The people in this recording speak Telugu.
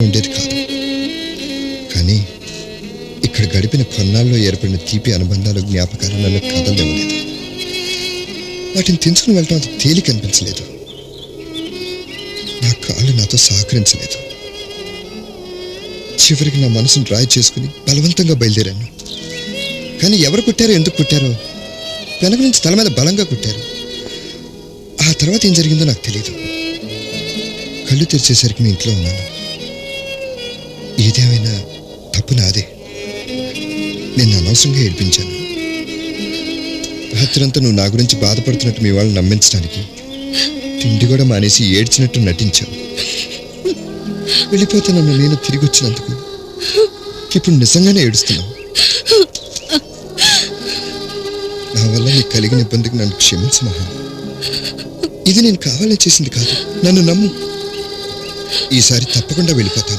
ఉండేది కాదు. కానీ ఇక్కడ గడిపిన కొన్నాళ్ళలో ఏర్పడిన తీపి అనుబంధాలు, జ్ఞాపకాలు నన్ను కదలలేవలేదు. వాటిని తెంచుకుని వెళ్ళటం అంత తేలిక అనిపించలేదు. నా కాళ్ళు నాతో సహకరించలేదు. చివరికి నా మనసును రాయి చేసుకుని బలవంతంగా బయలుదేరాను. కానీ ఎవరు కుట్టారో, ఎందుకు కుట్టారో, వెనక నుంచి తల మీద బలంగా కుట్టారు. ఆ తర్వాత ఏం జరిగిందో నాకు తెలియదు. కళ్ళు తెరిచేసరికి మీ ఇంట్లో ఉన్నాను. ఏదేమైనా తప్పు నాదే. నేను అనవసరంగా ఏడిపించాను. రాత్రంతా నువ్వు నా గురించి బాధపడుతున్నట్టు మీ వాళ్ళని నమ్మించడానికి తిండి కూడా మానేసి ఏడ్చినట్టు నటించావు. వెళ్ళిపోతే నన్ను నేను తిరిగి వచ్చినందుకు ఇప్పుడు నిజంగానే ఏడుస్తున్నావు. నా వల్ల నీకు కలిగిన ఇబ్బందికి నన్ను క్షమించు మహా. ఇది నేను కావాలని చేసింది కాదు. నన్ను నమ్ము. ఈసారి తప్పకుండా వెళ్ళిపోతాను.